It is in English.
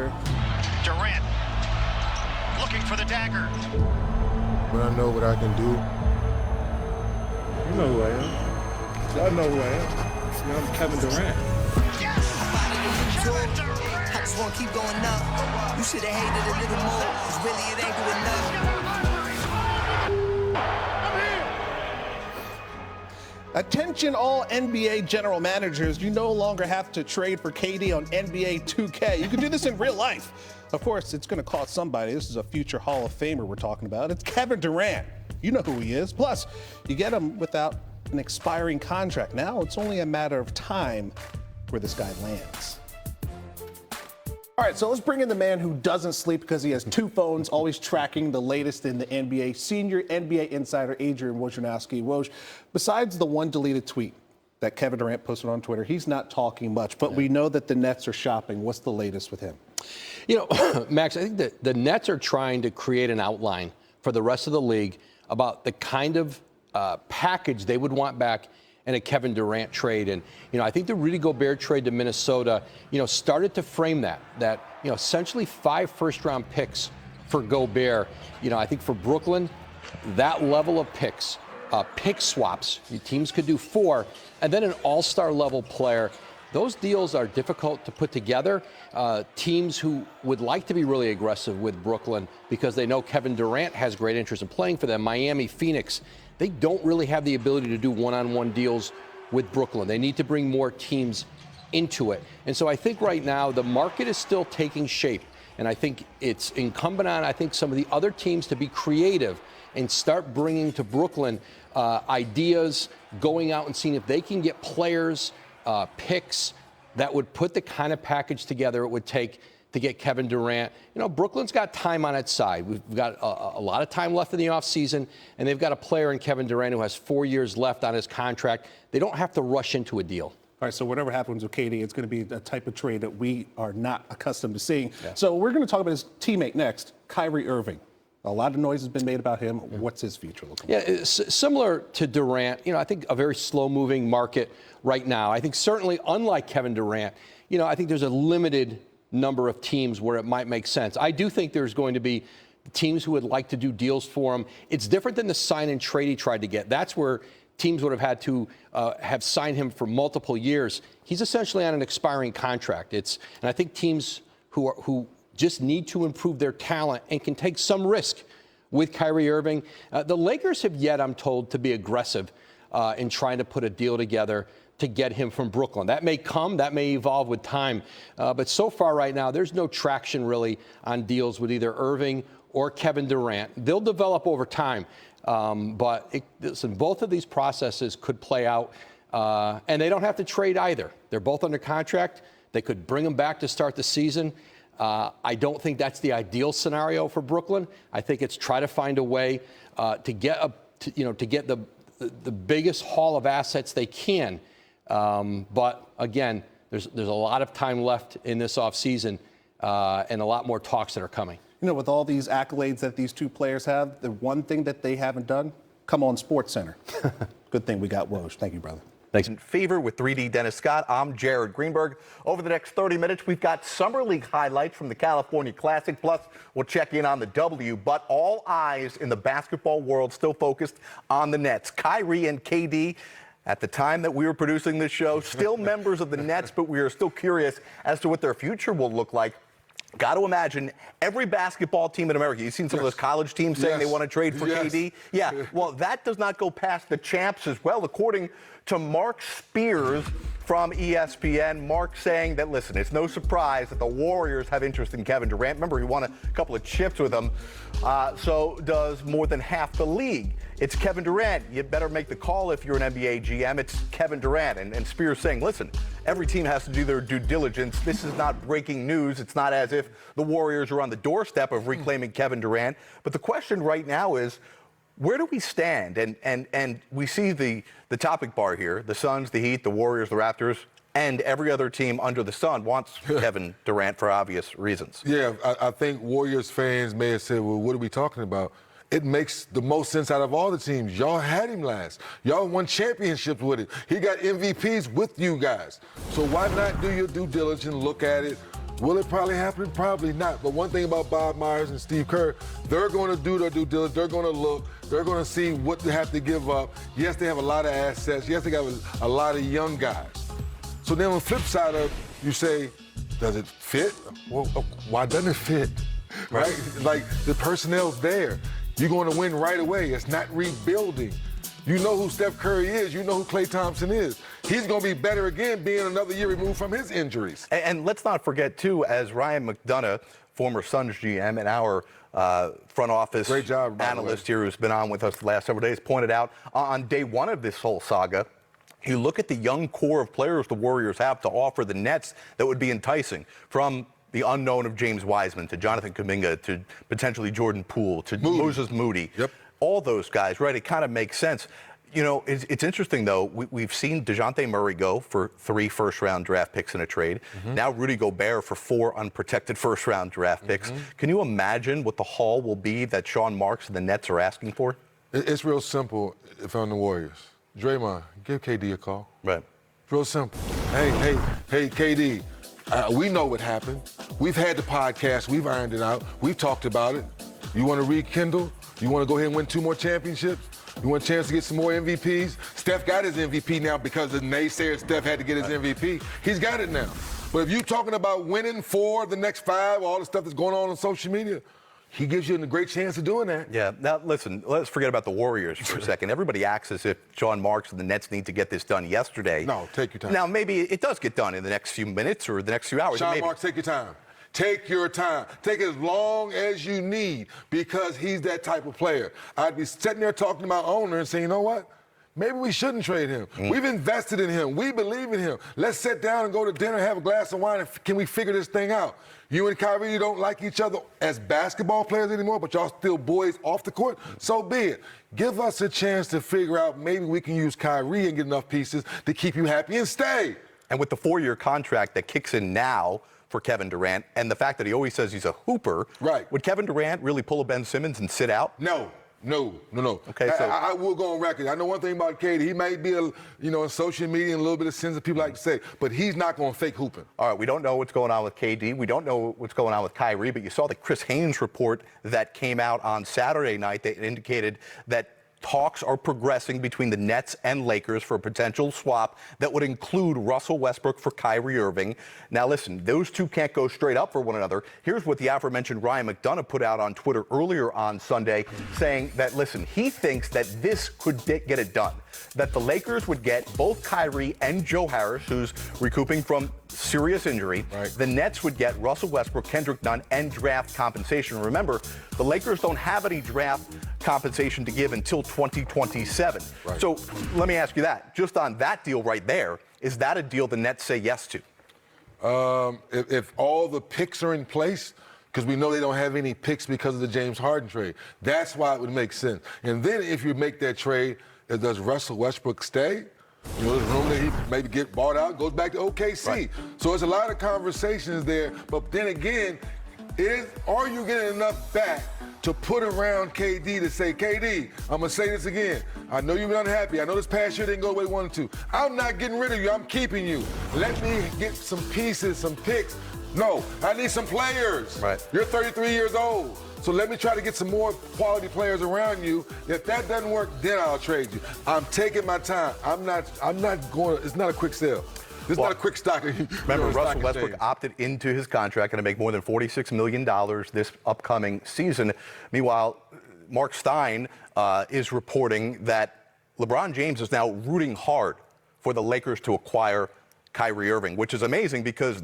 here. Durant looking for the dagger. But I know what I can do. You know who I am. Y'all know who I am. I'm Kevin Durant. Yes! Kevin Durant! I just want to keep going up. You should have hated a little more, 'cause really it ain't doing nothing. Attention all NBA general managers, you no longer have to trade for KD on NBA 2K. You can do this in real life. Of course, it's going to cost somebody. This is a future Hall of Famer we're talking about. It's Kevin Durant. You know who he is. Plus, you get him without an expiring contract. Now it's only a matter of time where this guy lands. All right, so let's bring in the man who doesn't sleep because he has two phones, always tracking the latest in the NBA. Senior NBA insider Adrian Wojnarowski. Woj, besides the one deleted tweet that Kevin Durant posted on Twitter, he's not talking much, but we know that the Nets are shopping. What's the latest with him? You know, Max, I think that the Nets are trying to create an outline for the rest of the league about the kind of package they would want back in a Kevin Durant trade. And, you know, I think the Rudy Gobert trade to Minnesota, you know, started to frame that, you know, essentially 5 first-round picks for Gobert. You know, I think for Brooklyn, that level of picks, pick swaps, teams could do 4, and then an all-star level player. Those deals are difficult to put together. Teams who would like to be really aggressive with Brooklyn because they know Kevin Durant has great interest in playing for them, Miami, Phoenix, they don't really have the ability to do one-on-one deals with Brooklyn. They need to bring more teams into it. And so I think right now the market is still taking shape. And I think it's incumbent on, I think, some of the other teams to be creative and start bringing to Brooklyn ideas, going out and seeing if they can get players, picks that would put the kind of package together it would take to get Kevin Durant. You know, Brooklyn's got time on its side. We've got a lot of time left in the offseason, and they've got a player in Kevin Durant who has 4 years left on his contract. They don't have to rush into a deal. All right, so whatever happens with KD, it's going to be a type of trade that we are not accustomed to seeing. Yeah. So we're going to talk about his teammate next, Kyrie Irving. A lot of noise has been made about him. What's his future looking like? Yeah, similar to Durant, you know, I think a very slow-moving market right now. I think certainly, unlike Kevin Durant, you know, I think there's a limited number of teams where it might make sense. I do think there's going to be teams who would like to do deals for him. It's different than the sign and trade he tried to get. That's where teams would have had to have signed him for multiple years. He's essentially on an expiring contract. And I think teams who just need to improve their talent and can take some risk with Kyrie Irving. The Lakers have yet, I'm told, to be aggressive in trying to put a deal together to get him from Brooklyn. That may come, that may evolve with time. But so far right now, there's no traction really on deals with either Irving or Kevin Durant. They'll develop over time. But listen, both of these processes could play out, and they don't have to trade either. They're both under contract. They could bring them back to start the season. I don't think that's the ideal scenario for Brooklyn. I think it's try to find a way to get the biggest haul of assets they can. But again, there's a lot of time left in this offseason and a lot more talks that are coming. You know, with all these accolades that these two players have, the one thing that they haven't done, come on SportsCenter. Good thing we got Woj. Thank you, brother. Thanks. In Fever with 3D Dennis Scott. I'm Jared Greenberg. Over the next 30 minutes, we've got Summer League highlights from the California Classic. Plus, we'll check in on the W. But all eyes in the basketball world still focused on the Nets. Kyrie and KD, at the time that we were producing this show, still members of the Nets, but we are still curious as to what their future will look like. Got to imagine every basketball team in America. You've seen some of those college teams saying they want to trade for KD. Yeah, well, that does not go past the champs as well, according to Mark Spears from ESPN. Mark saying that, listen, it's no surprise that the Warriors have interest in Kevin Durant. Remember, he won a couple of chips with them. So does more than half the league. It's Kevin Durant. You better make the call if you're an NBA GM. It's Kevin Durant. And Spears saying, listen, every team has to do their due diligence. This is not breaking news. It's not as if the Warriors are on the doorstep of reclaiming Kevin Durant. But the question right now is, where do we stand? And we see the topic bar here. The Suns, the Heat, the Warriors, the Raptors, and every other team under the sun wants Kevin Durant for obvious reasons. Yeah, I think Warriors fans may have said, well, what are we talking about? It makes the most sense out of all the teams. Y'all had him last. Y'all won championships with him. He got MVPs with you guys. So why not do your due diligence, look at it, Will it probably happen? Probably not. But one thing about Bob Myers and Steve Kerr, they're going to do their due diligence. They're going to look. They're going to see what they have to give up. Yes, they have a lot of assets. Yes, they got a lot of young guys. So then on the flip side of, you say, does it fit? Well, why doesn't it fit? Right? Like, the personnel's there. You're going to win right away. It's not rebuilding. You know who Steph Curry is. You know who Klay Thompson is. He's going to be better again being another year removed from his injuries. And let's not forget, too, as Ryan McDonough, former Suns GM and our front office Great job, analyst here who's been on with us the last several days, pointed out on day one of this whole saga, you look at the young core of players the Warriors have to offer the Nets that would be enticing, from the unknown of James Wiseman to Jonathan Kuminga to potentially Jordan Poole to Moses Moody. Yep. All those guys, right? It kind of makes sense. You know, it's interesting, though. We've seen DeJounte Murray go for 3 first-round draft picks in a trade. Now Rudy Gobert for 4 unprotected first-round draft picks. Can you imagine what the haul will be that Sean Marks and the Nets are asking for? It's real simple if I'm the Warriors. Draymond, give KD a call. Right. Real simple. Hey, KD, we know what happened. We've had the podcast. We've ironed it out. We've talked about it. You want to rekindle? You want to go ahead and win 2 more championships? You want a chance to get some more MVPs? Steph got his MVP now because the naysayers Steph had to get his MVP. He's got it now. But if you're talking about winning 4 the next 5, all the stuff that's going on social media, he gives you a great chance of doing that. Yeah. Now, listen, let's forget about the Warriors for a second. Everybody acts as if Sean Marks and the Nets need to get this done yesterday. No, take your time. Now, maybe it does get done in the next few minutes or the next few hours. Sean Marks, take your time. Take your time. Take as long as you need because he's that type of player. I'd be sitting there talking to my owner and saying, you know what? Maybe we shouldn't trade him. We've invested in him. We believe in him. Let's sit down and go to dinner, have a glass of wine, and can we figure this thing out? You and Kyrie, you don't like each other as basketball players anymore, but y'all still boys off the court. So be it. Give us a chance to figure out maybe we can use Kyrie and get enough pieces to keep you happy and stay. And with the 4-year contract that kicks in now for Kevin Durant, and the fact that he always says he's a hooper, right? Would Kevin Durant really pull a Ben Simmons and sit out? No. Okay, so I will go on record. I know one thing about KD. He might be, in social media and a little bit of sense that people like to say, but he's not going to fake hooping. All right, we don't know what's going on with KD. We don't know what's going on with Kyrie, but you saw the Chris Haynes report that came out on Saturday night that indicated that talks are progressing between the Nets and Lakers for a potential swap that would include Russell Westbrook for Kyrie Irving. Now, listen, those two can't go straight up for one another. Here's what the aforementioned Ryan McDonough put out on Twitter earlier on Sunday, saying that, listen, he thinks that this could get it done, that the Lakers would get both Kyrie and Joe Harris, who's recouping from serious injury. Right. The Nets would get Russell Westbrook, Kendrick Nunn, and draft compensation. Remember, the Lakers don't have any draft compensation to give until 2027. Right. So let me ask you that. Just on that deal right there, is that a deal the Nets say yes to? If all the picks are in place, because we know they don't have any picks because of the James Harden trade, that's why it would make sense. And then if you make that trade, does Russell Westbrook stay? There's room that he maybe get bought out, goes back to OKC. Right. So there's a lot of conversations there. But then again, are you getting enough back to put around KD to say, KD, I'm going to say this again. I know you've been unhappy. I know this past year didn't go the way you wanted to. I'm not getting rid of you. I'm keeping you. Let me get some pieces, some picks. No, I need some players. Right. You're 33 years old. So let me try to get some more quality players around you. If that doesn't work, then I'll trade you. I'm taking my time. I'm not going, it's not a quick sale. This is not a quick stock. Remember, Russell Westbrook opted into his contract, going to make more than $46 million this upcoming season. Meanwhile, Mark Stein is reporting that LeBron James is now rooting hard for the Lakers to acquire Kyrie Irving, which is amazing because